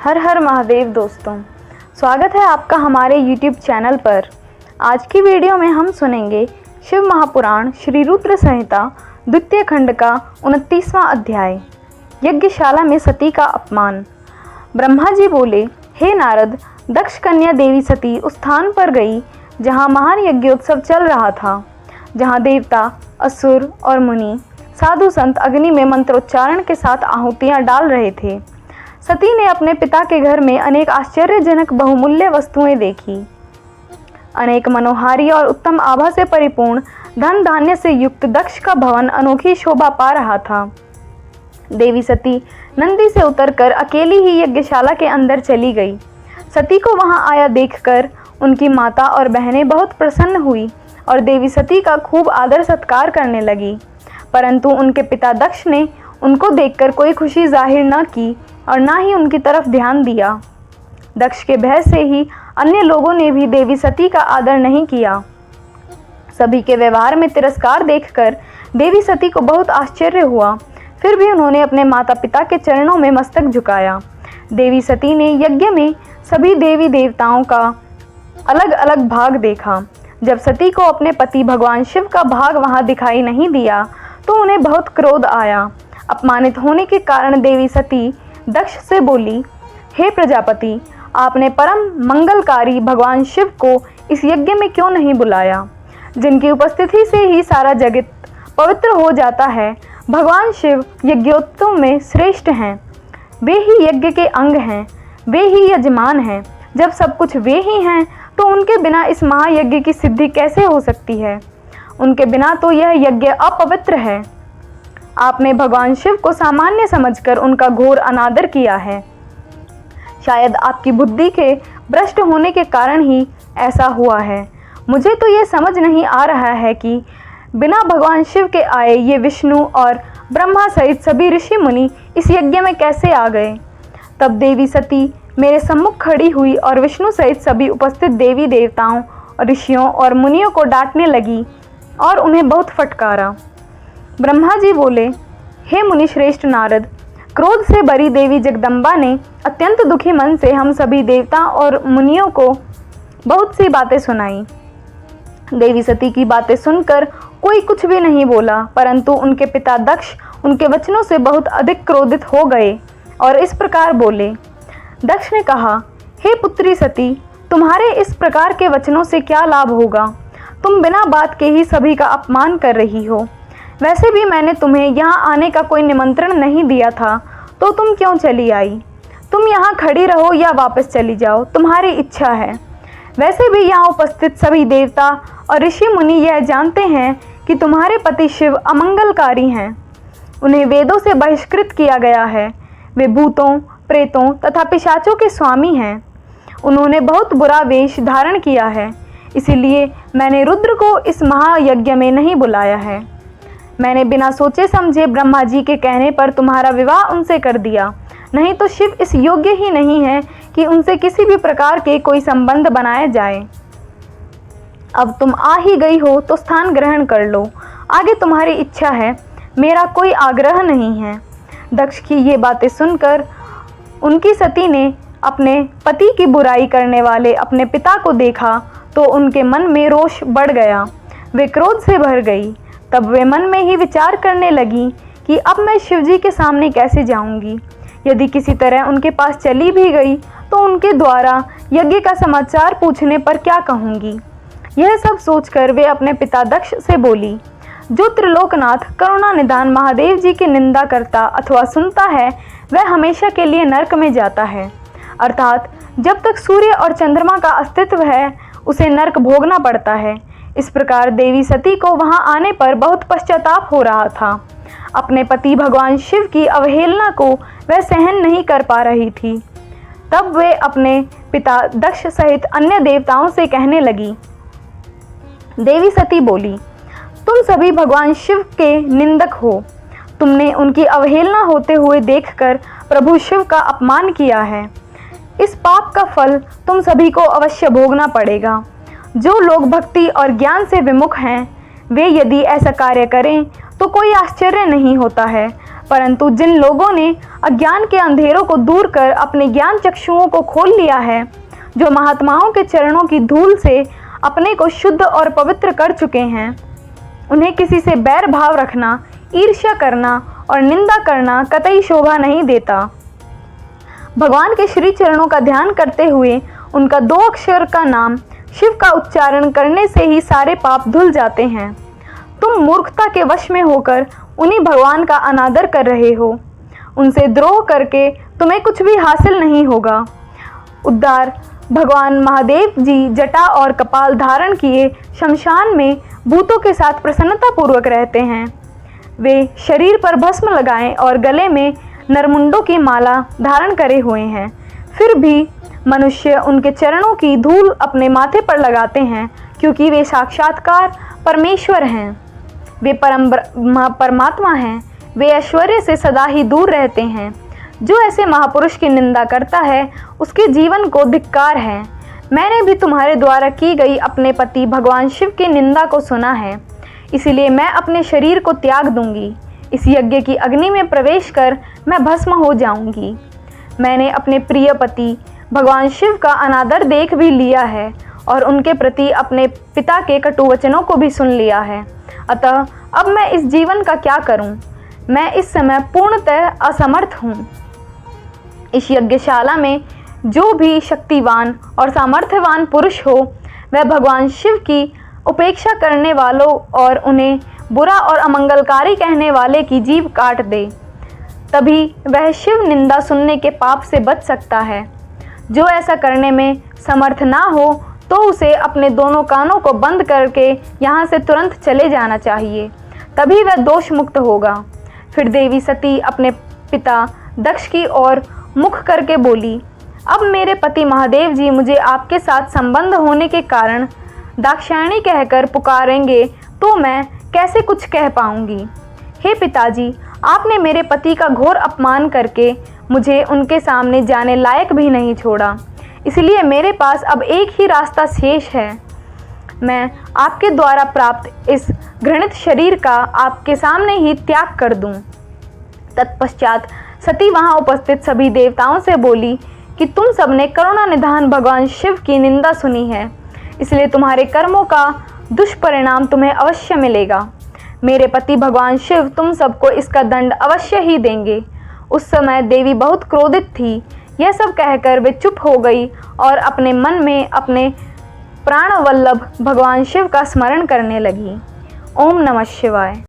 हर हर महादेव दोस्तों, स्वागत है आपका हमारे YouTube चैनल पर। आज की वीडियो में हम सुनेंगे शिव महापुराण श्री रुद्र संहिता द्वितीय खंड का 29वां अध्याय, यज्ञशाला में सती का अपमान। ब्रह्मा जी बोले, हे नारद, दक्ष कन्या देवी सती उस स्थान पर गई जहाँ महान यज्ञोत्सव चल रहा था, जहाँ देवता, असुर और मुनि, साधु संत अग्नि में मंत्रोच्चारण के साथ आहुतियाँ डाल रहे थे। सती ने अपने पिता के घर में अनेक आश्चर्यजनक बहुमूल्य वस्तुएं देखी। अनेक मनोहारी और उत्तम आभा से परिपूर्ण धन धान्य से युक्त दक्ष का भवन अनोखी शोभा पा रहा था। देवी सती नंदी से उतरकर अकेली ही यज्ञशाला के अंदर चली गई। सती को वहां आया देखकर उनकी माता और बहनें बहुत प्रसन्न हुई और देवी सती का खूब आदर सत्कार करने लगी। परंतु उनके पिता दक्ष ने उनको देखकर कोई खुशी जाहिर न की और ना ही उनकी तरफ ध्यान दिया। दक्ष के भय से ही अन्य लोगों ने भी देवी सती का आदर नहीं किया। सभी के व्यवहार में तिरस्कार देखकर देवी सती को बहुत आश्चर्य हुआ। फिर भी उन्होंने अपने माता पिता के चरणों में मस्तक झुकाया। देवी सती ने यज्ञ में सभी देवी देवताओं का अलग अलग भाग देखा। जब सती को अपने पति भगवान शिव का भाग वहां दिखाई नहीं दिया तो उन्हें बहुत क्रोध आया। अपमानित होने के कारण देवी सती दक्ष से बोली, हे प्रजापति, आपने परम मंगलकारी भगवान शिव को इस यज्ञ में क्यों नहीं बुलाया, जिनकी उपस्थिति से ही सारा जगत पवित्र हो जाता है। भगवान शिव यज्ञोत्सव में श्रेष्ठ हैं, वे ही यज्ञ के अंग हैं, वे ही यजमान हैं। जब सब कुछ वे ही हैं तो उनके बिना इस महायज्ञ की सिद्धि कैसे हो सकती है? उनके बिना तो यह यज्ञ अपवित्र है। आपने भगवान शिव को सामान्य समझकर उनका घोर अनादर किया है। शायद आपकी बुद्धि के भ्रष्ट होने के कारण ही ऐसा हुआ है। मुझे तो ये समझ नहीं आ रहा है कि बिना भगवान शिव के आए ये विष्णु और ब्रह्मा सहित सभी ऋषि मुनि इस यज्ञ में कैसे आ गए। तब देवी सती मेरे सम्मुख खड़ी हुई और विष्णु सहित सभी उपस्थित देवी देवताओं, ऋषियों और मुनियों को डांटने लगी और उन्हें बहुत फटकारा। ब्रह्मा जी बोले, हे मुनि श्रेष्ठ नारद, क्रोध से भरी देवी जगदम्बा ने अत्यंत दुखी मन से हम सभी देवता और मुनियों को बहुत सी बातें सुनाई। देवी सती की बातें सुनकर कोई कुछ भी नहीं बोला, परंतु उनके पिता दक्ष उनके वचनों से बहुत अधिक क्रोधित हो गए और इस प्रकार बोले। दक्ष ने कहा, हे पुत्री सती, तुम्हारे इस प्रकार के वचनों से क्या लाभ होगा? तुम बिना बात के ही सभी का अपमान कर रही हो। वैसे भी मैंने तुम्हें यहाँ आने का कोई निमंत्रण नहीं दिया था, तो तुम क्यों चली आई? तुम यहाँ खड़ी रहो या वापस चली जाओ, तुम्हारी इच्छा है। वैसे भी यहाँ उपस्थित सभी देवता और ऋषि मुनि यह जानते हैं कि तुम्हारे पति शिव अमंगलकारी हैं। उन्हें वेदों से बहिष्कृत किया गया है। वे भूतों, प्रेतों तथा पिशाचों के स्वामी हैं। उन्होंने बहुत बुरा वेश धारण किया है, इसीलिए मैंने रुद्र को इस महायज्ञ में नहीं बुलाया है। मैंने बिना सोचे समझे ब्रह्मा जी के कहने पर तुम्हारा विवाह उनसे कर दिया, नहीं तो शिव इस योग्य ही नहीं है कि उनसे किसी भी प्रकार के कोई संबंध बनाया जाए। अब तुम आ ही गई हो तो स्थान ग्रहण कर लो, आगे तुम्हारी इच्छा है, मेरा कोई आग्रह नहीं है। दक्ष की ये बातें सुनकर उनकी सती ने अपने पति की बुराई करने वाले अपने पिता को देखा तो उनके मन में रोष बढ़ गया। वे क्रोध से भर गई। तब वे मन में ही विचार करने लगी कि अब मैं शिवजी के सामने कैसे जाऊंगी। यदि किसी तरह उनके पास चली भी गई तो उनके द्वारा यज्ञ का समाचार पूछने पर क्या कहूंगी। यह सब सोचकर वे अपने पिता दक्ष से बोली, जो त्रिलोकनाथ करुणा निधान महादेव जी की निंदा करता अथवा सुनता है वह हमेशा के लिए नरक में जाता है। अर्थात जब तक सूर्य और चंद्रमा का अस्तित्व है उसे नरक भोगना पड़ता है। इस प्रकार देवी सती को वहां आने पर बहुत पश्चाताप हो रहा था। अपने पति भगवान शिव की अवहेलना को वह सहन नहीं कर पा रही थी। तब वे अपने पिता दक्ष सहित अन्य देवताओं से कहने लगी। देवी सती बोली, तुम सभी भगवान शिव के निंदक हो। तुमने उनकी अवहेलना होते हुए देखकर प्रभु शिव का अपमान किया है। इस पाप का फल तुम सभी को अवश्य भोगना पड़ेगा। जो लोग भक्ति और ज्ञान से विमुख हैं वे यदि ऐसा कार्य करें तो कोई आश्चर्य नहीं होता है। परंतु जिन लोगों ने अज्ञान के अंधेरों को दूर कर अपने ज्ञान चक्षुओं को खोल लिया है, जो महात्माओं के चरणों की धूल से अपने को शुद्ध और पवित्र कर चुके हैं, उन्हें किसी से बैर भाव रखना, ईर्ष्या करना और निंदा करना कतई शोभा नहीं देता। भगवान के श्री चरणों का ध्यान करते हुए उनका 2 अक्षर का नाम शिव का उच्चारण करने से ही सारे पाप धुल जाते हैं। तुम मूर्खता के वश में होकर उन्हीं भगवान का अनादर कर रहे हो। उनसे द्रोह करके तुम्हें कुछ भी हासिल नहीं होगा। उद्धार भगवान महादेव जी जटा और कपाल धारण किए शमशान में भूतों के साथ प्रसन्नता पूर्वक रहते हैं। वे शरीर पर भस्म लगाएं और गले में नरमुंडों की माला धारण करे हुए हैं। फिर भी मनुष्य उनके चरणों की धूल अपने माथे पर लगाते हैं, क्योंकि वे साक्षात्कार परमेश्वर हैं। वे परमात्मा हैं। वे ऐश्वर्य से सदा ही दूर रहते हैं। जो ऐसे महापुरुष की निंदा करता है, उसके जीवन को धिक्कार है। मैंने भी तुम्हारे द्वारा की गई अपने पति भगवान शिव की निंदा को सुना है, इसलिए मैं अपने शरीर को त्याग दूंगी। इस यज्ञ की अग्नि में प्रवेश कर मैं भस्म हो जाऊंगी। मैंने अपने प्रिय पति भगवान शिव का अनादर देख भी लिया है और उनके प्रति अपने पिता के कटु वचनों को भी सुन लिया है। अतः अब मैं इस जीवन का क्या करूं? मैं इस समय पूर्णतः असमर्थ हूं। इस यज्ञशाला में जो भी शक्तिवान और सामर्थ्यवान पुरुष हो, वह भगवान शिव की उपेक्षा करने वालों और उन्हें बुरा और अमंगलकारी कहने वाले की जीभ काट दे। तभी वह शिव निंदा सुनने के पाप से बच सकता है। जो ऐसा करने में समर्थ ना हो, तो उसे अपने दोनों कानों को बंद करके यहाँ से तुरंत चले जाना चाहिए, तभी वह दोष मुक्त होगा। फिर देवी सती अपने पिता दक्ष की ओर मुख करके बोली, अब मेरे पति महादेव जी मुझे आपके साथ संबंध होने के कारण दाक्षायणी कहकर पुकारेंगे तो मैं कैसे कुछ कह पाऊंगी। हे पिताजी, आपने मेरे पति का घोर अपमान करके मुझे उनके सामने जाने लायक भी नहीं छोड़ा, इसलिए मेरे पास अब एक ही रास्ता शेष है। मैं आपके द्वारा प्राप्त इस घृणित शरीर का आपके सामने ही त्याग कर दूं। तत्पश्चात सती वहां उपस्थित सभी देवताओं से बोली कि तुम सबने करुणा निधान भगवान शिव की निंदा सुनी है, इसलिए तुम्हारे कर्मों का दुष्परिणाम तुम्हें अवश्य मिलेगा। मेरे पति भगवान शिव तुम सबको इसका दंड अवश्य ही देंगे। उस समय देवी बहुत क्रोधित थी। यह सब कहकर वे चुप हो गई और अपने मन में अपने प्राण वल्लभ भगवान शिव का स्मरण करने लगी। ओम नमः शिवाय।